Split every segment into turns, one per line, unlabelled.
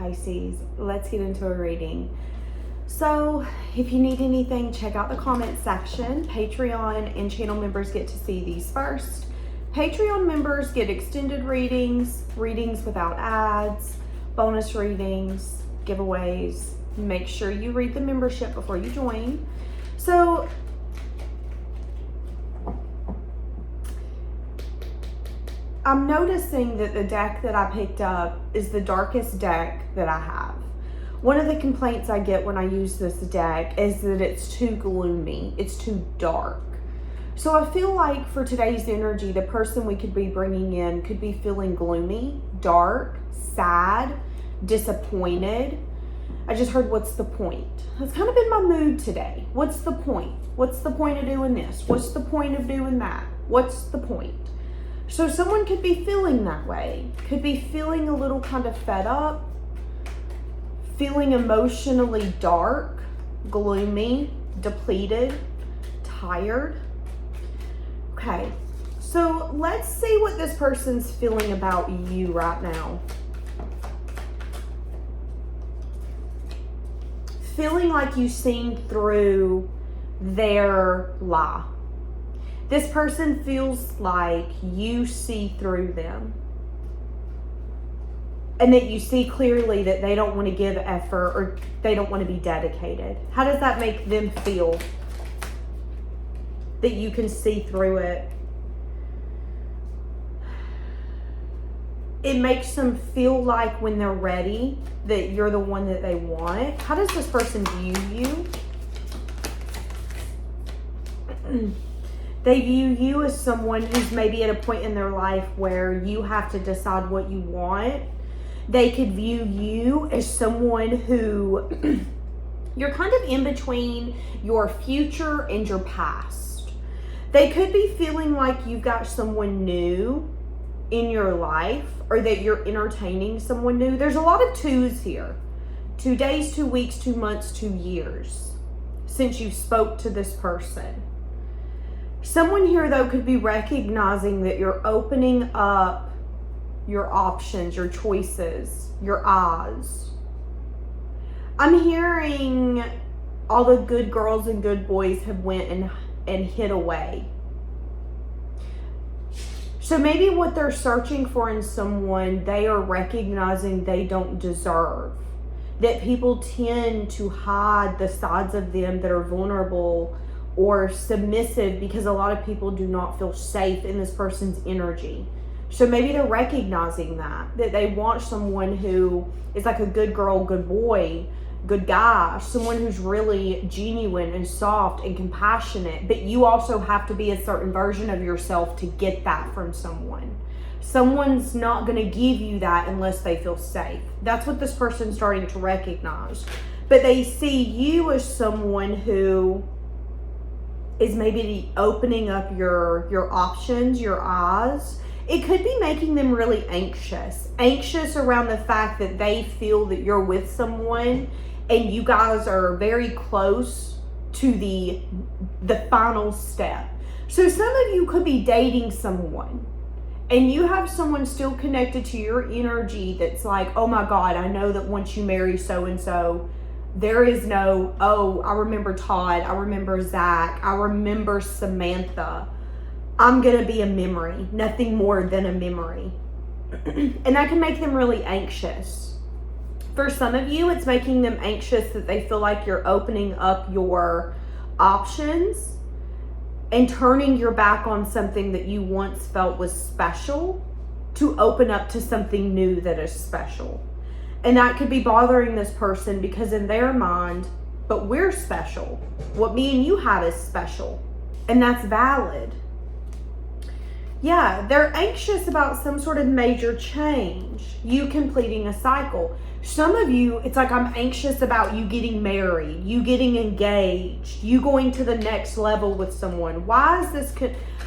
Pisces. Let's get into a reading. So if you need anything, check out the comment section. Patreon and channel members get to see these first. Patreon members get extended readings, readings without ads, bonus readings, giveaways. Make sure you read the membership before you join. So I'm noticing that the deck that I picked up is the darkest deck that I have. One of the complaints I get when I use this deck is that it's too gloomy, it's too dark. So I feel like for today's energy, the person we could be bringing in could be feeling gloomy, dark, sad, disappointed. I just heard, what's the point? That's kind of been my mood today. What's the point? What's the point of doing this? What's the point of doing that? What's the point? So someone could be feeling that way, could be feeling a little kind of fed up, feeling emotionally dark, gloomy, depleted, tired. Okay, so let's see what this person's feeling about you right now. Feeling like you seen through their lie. This person feels like you see through them. And that you see clearly that they don't want to give effort or they don't want to be dedicated. How does that make them feel? That you can see through it. It makes them feel like when they're ready that you're the one that they want. How does this person view you? They view you as someone who's maybe at a point in their life where you have to decide what you want. They could view you as someone who you're kind of in between your future and your past. They could be feeling like you've got someone new in your life or that you're entertaining someone new. There's a lot of twos here. 2 days, 2 weeks, 2 months, 2 years since you spoke to this person. Someone here, though, could be recognizing that you're opening up your options, your choices, your eyes. I'm hearing all the good girls and good boys have went and hid away. So maybe what they're searching for in someone, they are recognizing they don't deserve. That people tend to hide the sides of them that are vulnerable or submissive because a lot of people do not feel safe in this person's energy. So maybe they're recognizing that they want someone who is like a good girl, good boy, good guy, someone who's really genuine and soft and compassionate, but you also have to be a certain version of yourself to get that from someone. Someone's not going to give you that unless they feel safe. That's what this person's starting to recognize. But they see you as someone who is maybe opening up your options, your eyes. It could be making them really anxious around the fact that they feel that you're with someone and you guys are very close to the final step. So some of you could be dating someone and you have someone still connected to your energy that's like, oh my God, I know that once you marry so-and-so, there is no, oh, I remember Todd, I remember Zach, I remember Samantha. I'm going to be a memory, nothing more than a memory. And that can make them really anxious. For some of you, it's making them anxious that they feel like you're opening up your options and turning your back on something that you once felt was special to open up to something new that is special. And that could be bothering this person because in their mind, but we're special. What me and you have is special. And that's valid. Yeah, they're anxious about some sort of major change, you completing a cycle. Some of you, it's like I'm anxious about you getting married, you getting engaged, you going to the next level with someone. Why is this?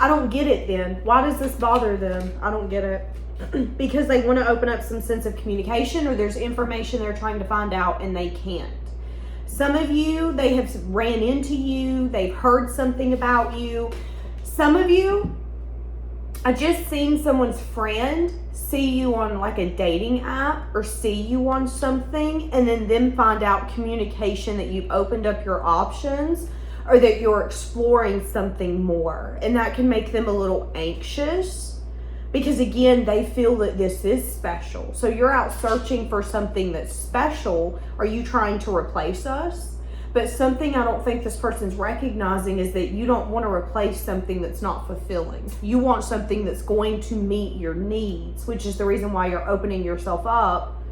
I don't get it then. Why does this bother them? I don't get it. Because they want to open up some sense of communication or there's information they're trying to find out and they can't. Some of you, they have ran into you, they've heard something about you. Some of you, I just seen someone's friend see you on like a dating app or see you on something, and then them find out communication that you've opened up your options or that you're exploring something more. And that can make them a little anxious because, again, they feel that this is special. So you're out searching for something that's special. Are you trying to replace us? But something I don't think this person's recognizing is that you don't want to replace something that's not fulfilling. You want something that's going to meet your needs, which is the reason why you're opening yourself up.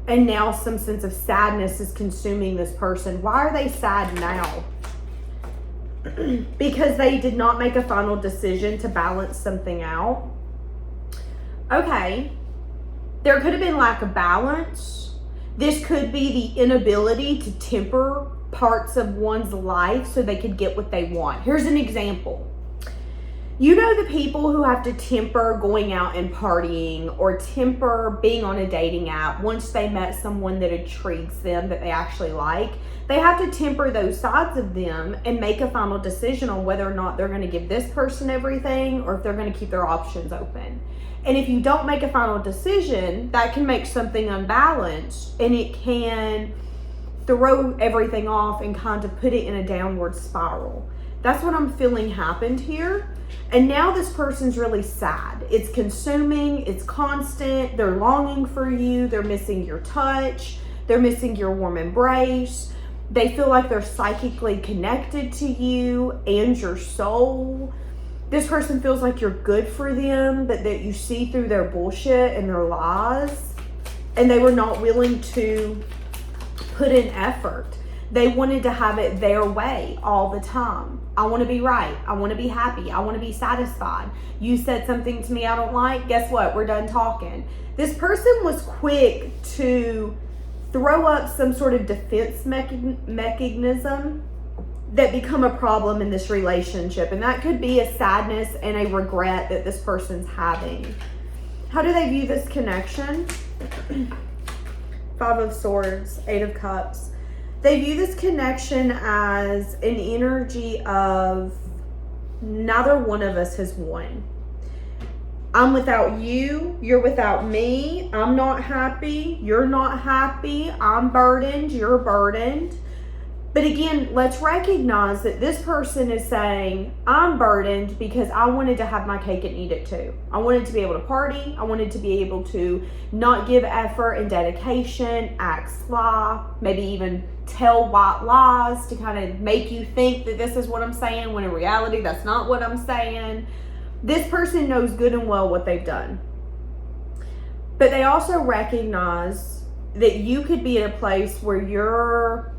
And now some sense of sadness is consuming this person. Why are they sad now? Because they did not make a final decision to balance something out. Okay. There could have been lack of balance. This could be the inability to temper parts of one's life so they could get what they want. Here's an example. You know the people who have to temper going out and partying or temper being on a dating app once they met someone that intrigues them, that they actually like. They have to temper those sides of them and make a final decision on whether or not they're going to give this person everything or if they're going to keep their options open. And if you don't make a final decision, that can make something unbalanced, and it can throw everything off and kind of put it in a downward spiral. That's what I'm feeling happened here. And now this person's really sad. It's consuming, it's constant, they're longing for you, they're missing your touch, they're missing your warm embrace. They feel like they're psychically connected to you and your soul. This person feels like you're good for them, but that you see through their bullshit and their lies. And they were not willing to put in effort. They wanted to have it their way all the time. I want to be right. I want to be happy. I want to be satisfied. You said something to me I don't like. Guess what? We're done talking. This person was quick to throw up some sort of defense mechanism that become a problem in this relationship. And that could be a sadness and a regret that this person's having. How do they view this connection? 5 of Swords, 8 of Cups. They view this connection as an energy of neither one of us has won. I'm without you, you're without me, I'm not happy, you're not happy, I'm burdened, you're burdened. But again, let's recognize that this person is saying, I'm burdened because I wanted to have my cake and eat it too. I wanted to be able to party. I wanted to be able to not give effort and dedication, act sly, maybe even tell white lies to kind of make you think that this is what I'm saying, when in reality, that's not what I'm saying. This person knows good and well what they've done. But they also recognize that you could be in a place where you're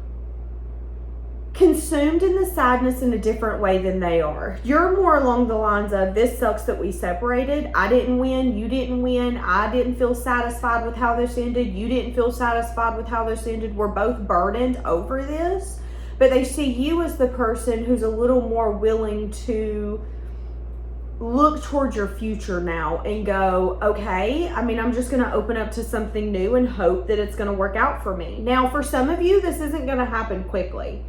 consumed in the sadness in a different way than they are. You're more along the lines of, this sucks that we separated. I didn't win. You didn't win. I didn't feel satisfied with how this ended. You didn't feel satisfied with how this ended. We're both burdened over this. But they see you as the person who's a little more willing to look towards your future now and go, okay, I'm just going to open up to something new and hope that it's going to work out for me. Now, for some of you, this isn't going to happen quickly.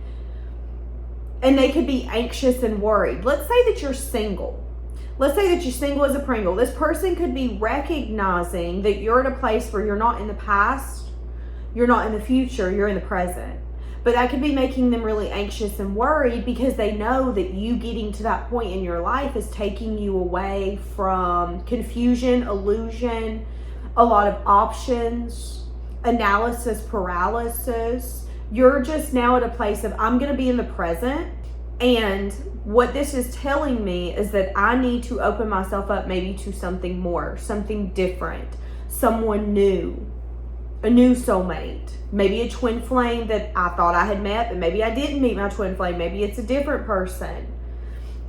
And they could be anxious and worried. Let's say that you're single. Let's say that you're single as a Pringle. This person could be recognizing that you're in a place where you're not in the past, you're not in the future, you're in the present. But that could be making them really anxious and worried because they know that you getting to that point in your life is taking you away from confusion, illusion, a lot of options, analysis paralysis. You're just now at a place of, I'm going to be in the present. And what this is telling me is that I need to open myself up maybe to something more, something different, someone new, a new soulmate, maybe a twin flame that I thought I had met, but maybe I didn't meet my twin flame. Maybe it's a different person.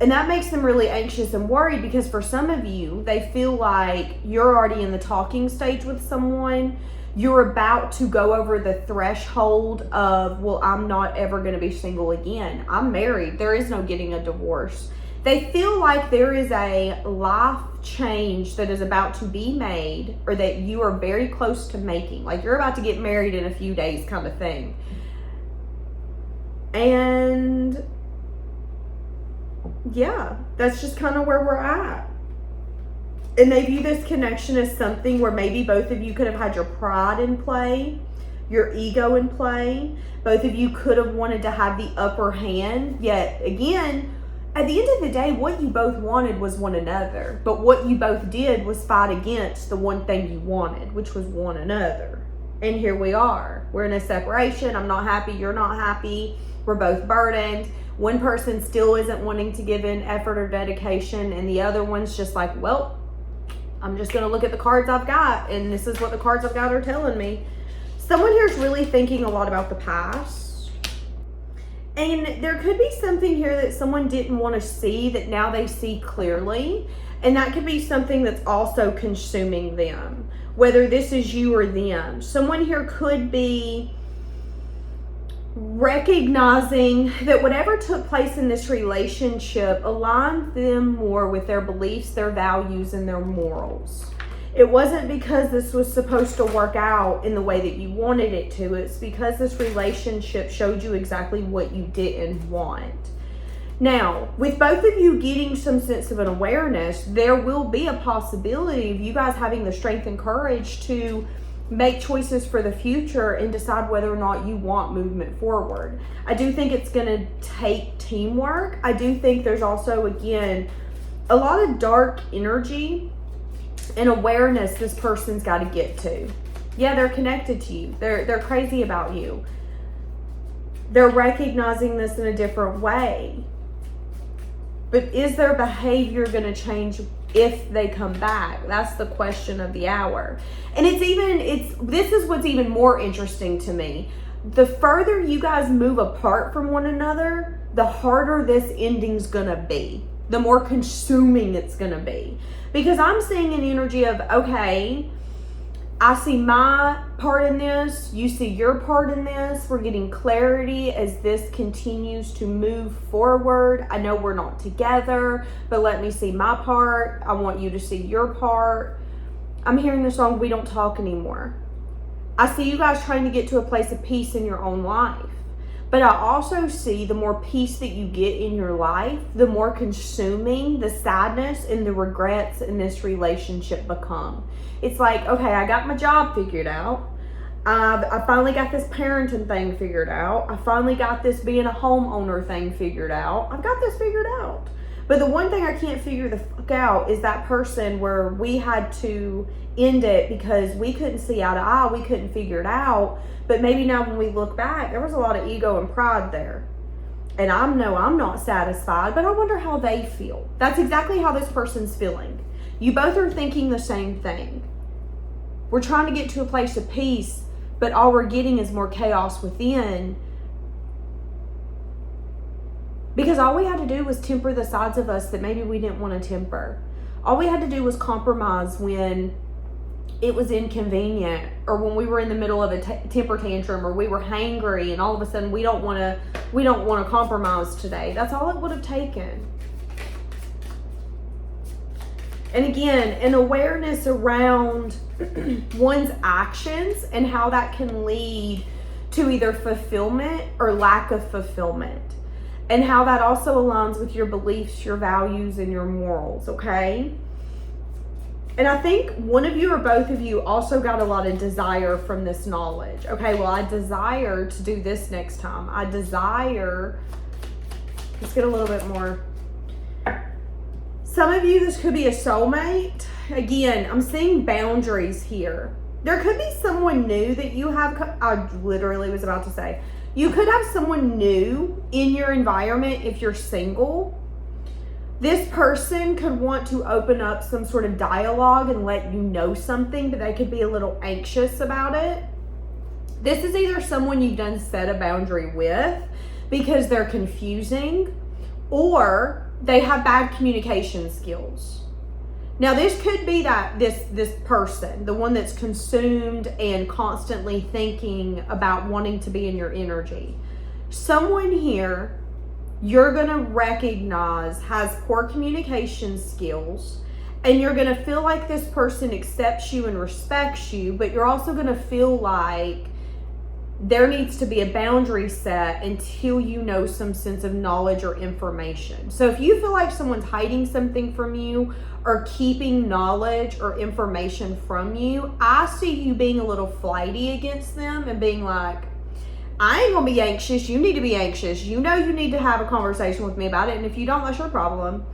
And that makes them really anxious and worried because for some of you, they feel like you're already in the talking stage with someone. You're about to go over the threshold of, well, I'm not ever going to be single again. I'm married. There is no getting a divorce. They feel like there is a life change that is about to be made or that you are very close to making. Like you're about to get married in a few days kind of thing. And yeah, that's just kind of where we're at. And they view this connection as something where maybe both of you could have had your pride in play, your ego in play. Both of you could have wanted to have the upper hand. Yet again, at the end of the day, what you both wanted was one another. But what you both did was fight against the one thing you wanted, which was one another. And here we are. We're in a separation. I'm not happy. You're not happy. We're both burdened. One person still isn't wanting to give in effort or dedication. And the other one's just like, well, I'm just going to look at the cards I've got. And this is what the cards I've got are telling me. Someone here is really thinking a lot about the past. And there could be something here that someone didn't want to see that now they see clearly. And that could be something that's also consuming them, whether this is you or them. Someone here could be recognizing that whatever took place in this relationship aligned them more with their beliefs, their values, and their morals. It wasn't because this was supposed to work out in the way that you wanted it to. It's because this relationship showed you exactly what you didn't want. Now, with both of you getting some sense of an awareness, there will be a possibility of you guys having the strength and courage to make choices for the future and decide whether or not you want movement forward. I do think it's going to take teamwork. I do think there's also, again, a lot of dark energy and awareness this person's got to get to. Yeah, they're connected to you. They're crazy about you. They're recognizing this in a different way. But is their behavior going to change if they come back? That's the question of the hour. And this is what's even more interesting to me. The further you guys move apart from one another, the harder this ending's going to be. The more consuming it's going to be. Because I'm seeing an energy of, okay, I see my part in this, you see your part in this. We're getting clarity as this continues to move forward. I know we're not together, but let me see my part. I want you to see your part. I'm hearing the song, We Don't Talk Anymore. I see you guys trying to get to a place of peace in your own life. But I also see the more peace that you get in your life, the more consuming the sadness and the regrets in this relationship become. It's like, okay, I got my job figured out. I finally got this parenting thing figured out. I finally got this being a homeowner thing figured out. I've got this figured out. But the one thing I can't figure the fuck out is that person where we had to end it because we couldn't see eye to eye. We couldn't figure it out. But maybe now when we look back, there was a lot of ego and pride there. And I know I'm not satisfied, but I wonder how they feel. That's exactly how this person's feeling. You both are thinking the same thing. We're trying to get to a place of peace, but all we're getting is more chaos within. Because all we had to do was temper the sides of us that maybe we didn't want to temper. All we had to do was compromise when it was inconvenient, or when we were in the middle of a temper tantrum, or we were hangry, and all of a sudden we don't want to compromise today. That's all it would have taken. And again, an awareness around one's actions and how that can lead to either fulfillment or lack of fulfillment. And how that also aligns with your beliefs, your values, and your morals, okay? And I think one of you or both of you also got a lot of desire from this knowledge. Okay, well, I desire to do this next time. I desire, let's get a little bit more. Some of you, this could be a soulmate. Again, I'm seeing boundaries here. There could be someone new that you have, I literally was about to say, you could have someone new in your environment if you're single. This person could want to open up some sort of dialogue and let you know something, but they could be a little anxious about it. This is either someone you've done set a boundary with because they're confusing, or they have bad communication skills. Now, this could be that this person, the one that's consumed and constantly thinking about wanting to be in your energy. Someone here you're going to recognize has poor communication skills, and you're going to feel like this person accepts you and respects you, but you're also going to feel like there needs to be a boundary set until you know some sense of knowledge or information. So if you feel like someone's hiding something from you or keeping knowledge or information from you, I see you being a little flighty against them and being like, I ain't gonna be anxious. You need to be anxious. You know you need to have a conversation with me about it. And if you don't, that's your problem.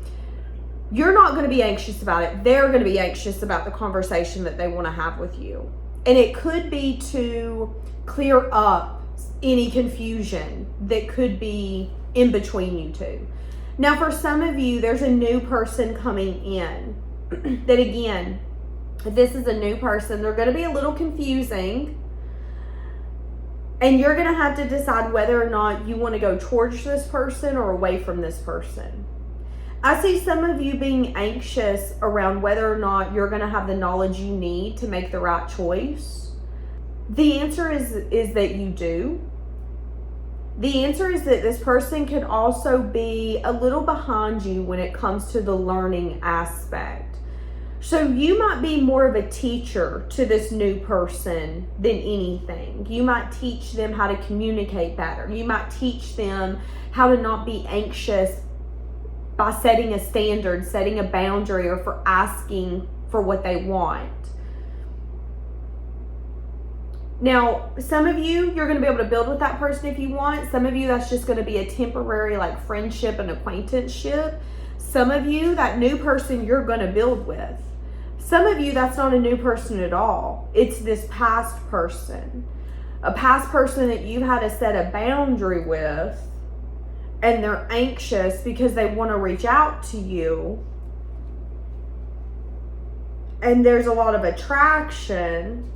You're not gonna be anxious about it. They're gonna be anxious about the conversation that they wanna have with you. And it could be to clear up any confusion that could be in between you two. Now, for some of you, there's a new person coming in that, again, if this is a new person, they're going to be a little confusing. And you're going to have to decide whether or not you want to go towards this person or away from this person. I see some of you being anxious around whether or not you're going to have the knowledge you need to make the right choice. The answer is that you do. The answer is that this person could also be a little behind you when it comes to the learning aspect. So you might be more of a teacher to this new person than anything. You might teach them how to communicate better. You might teach them how to not be anxious by setting a standard, setting a boundary, or for asking for what they want. Now, some of you, you're going to be able to build with that person if you want. Some of you, that's just going to be a temporary like friendship and acquaintanceship. Some of you, that new person you're going to build with. Some of you, that's not a new person at all. It's this past person. A past person that you've had to set a boundary with, and they're anxious because they want to reach out to you. And there's a lot of attraction.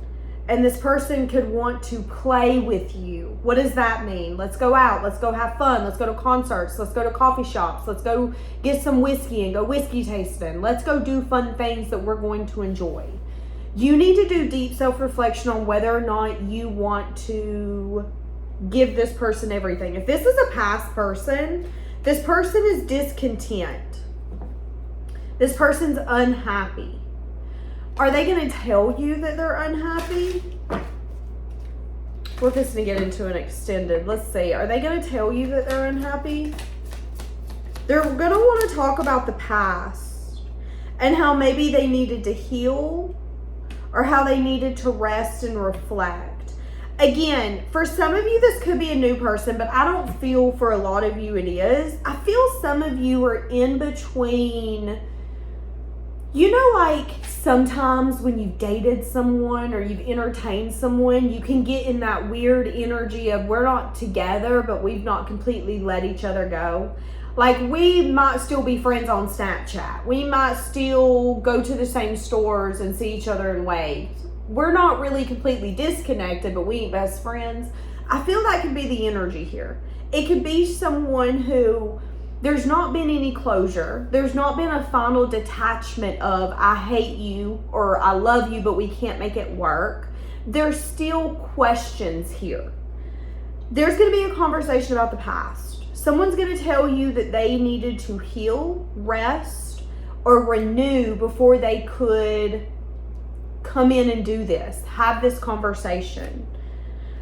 And this person could want to play with you. What does that mean? Let's go out. Let's go have fun. Let's go to concerts. Let's go to coffee shops. Let's go get some whiskey and go whiskey tasting. Let's go do fun things that we're going to enjoy. You need to do deep self-reflection on whether or not you want to give this person everything. If this is a past person, this person is discontent. This person's unhappy. Are they going to tell you that they're unhappy? We're just going to get into an extended. Let's see. Are they going to tell you that they're unhappy? They're going to want to talk about the past and how maybe they needed to heal or how they needed to rest and reflect. Again, for some of you, this could be a new person, but I don't feel for a lot of you it is. I feel some of you are in between. You know, like sometimes when you've dated someone or you've entertained someone, you can get in that weird energy of we're not together, but we've not completely let each other go. Like we might still be friends on Snapchat. We might still go to the same stores and see each other and wave. We're not really completely disconnected, but we ain't best friends. I feel that could be the energy here. It could be someone who there's not been any closure. There's not been a final detachment of I hate you or I love you, but we can't make it work. There's still questions here. There's going to be a conversation about the past. Someone's going to tell you that they needed to heal, rest, or renew before they could come in and do this, have this conversation.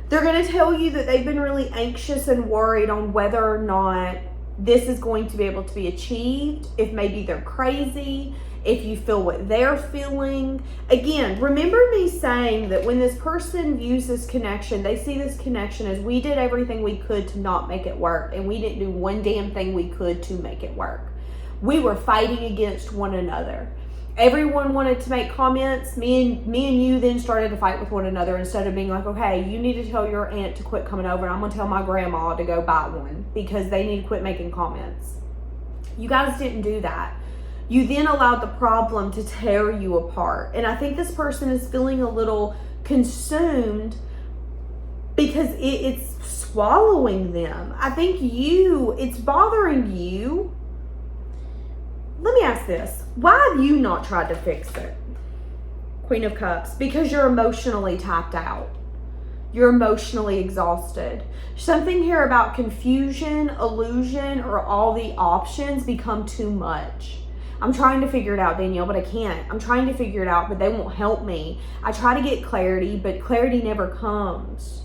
They're going to tell you that they've been really anxious and worried on whether or not this is going to be able to be achieved, if maybe they're crazy, if you feel what they're feeling. Again, remember me saying that when this person views this connection, they see this connection as we did everything we could to not make it work, and we didn't do one damn thing we could to make it work. We were fighting against one another. Everyone wanted to make comments. Me and you then started to fight with one another instead of being like, okay, you need to tell your aunt to quit coming over and I'm going to tell my grandma to go buy one because they need to quit making comments. You guys didn't do that. You then allowed the problem to tear you apart. And I think this person is feeling a little consumed because it's swallowing them. I think it's bothering you. Let me ask this. Why have you not tried to fix it? Queen of Cups. Because you're emotionally tapped out. You're emotionally exhausted. Something here about confusion, illusion, or all the options become too much. I'm trying to figure it out, Danielle, but I can't. I'm trying to figure it out, but they won't help me. I try to get clarity, but clarity never comes.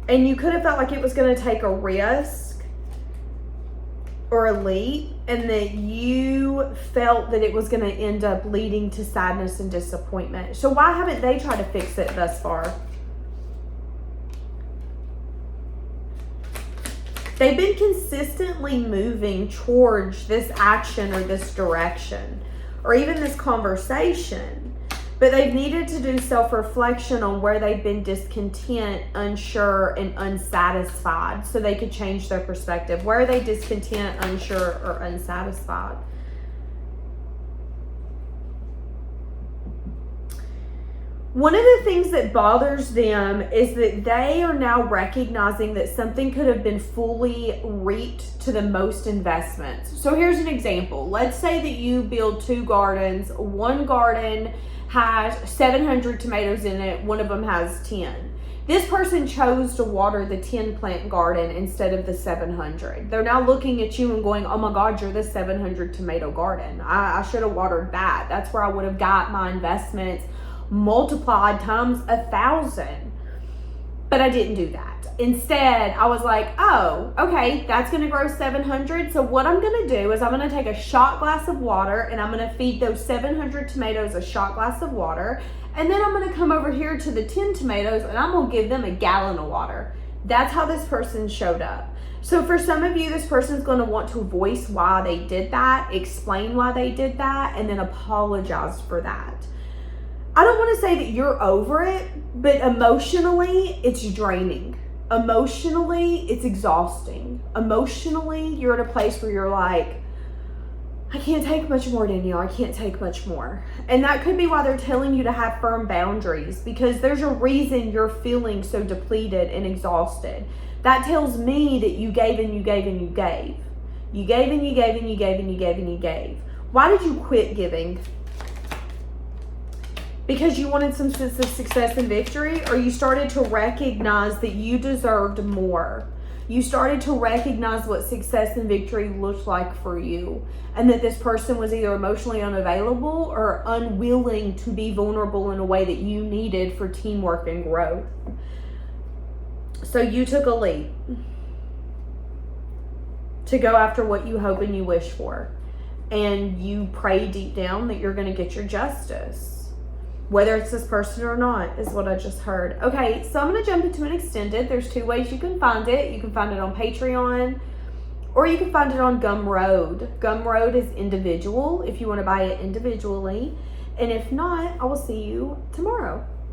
And you could have felt like it was going to take a risk or a leap, and that you felt that it was going to end up leading to sadness and disappointment. So why haven't they tried to fix it thus far? They've been consistently moving towards this action or this direction or even this conversation, but they've needed to do self-reflection on where they've been discontent, unsure, and unsatisfied so they could change their perspective. Where are they discontent, unsure, or unsatisfied? One of the things that bothers them is that they are now recognizing that something could have been fully reaped to the most investments. So here's an example. Let's say that you build 2 gardens. One garden has 700 tomatoes in it. One of them has 10. This person chose to water the 10 plant garden instead of the 700. They're now looking at you and going, oh my God, you're the 700 tomato garden. I should have watered that. That's where I would have got my investments multiplied times 1,000. But I didn't do that. Instead, I was like, oh, okay, that's going to grow 700. So what I'm going to do is I'm going to take a shot glass of water and I'm going to feed those 700 tomatoes a shot glass of water. And then I'm going to come over here to the 10 tomatoes and I'm going to give them a gallon of water. That's how this person showed up. So for some of you, this person's going to want to voice why they did that, explain why they did that, and then apologize for that. I don't want to say that you're over it, but emotionally, it's draining. Emotionally, it's exhausting. Emotionally, you're at a place where you're like, I can't take much more, Danielle. I can't take much more. And that could be why they're telling you to have firm boundaries, because there's a reason you're feeling so depleted and exhausted. That tells me that you gave and you gave and you gave. You gave and you gave and you gave and you gave and you gave. Why did you quit giving? Because you wanted some sense of success and victory, or you started to recognize that you deserved more. You started to recognize what success and victory looked like for you, and that this person was either emotionally unavailable or unwilling to be vulnerable in a way that you needed for teamwork and growth. So you took a leap to go after what you hope and you wish for, and you pray deep down that you're going to get your justice. Whether it's this person or not is what I just heard. Okay, so I'm going to jump into an extended. There's 2 ways you can find it. You can find it on Patreon, or you can find it on Gumroad. Gumroad is individual if you want to buy it individually. And if not, I will see you tomorrow.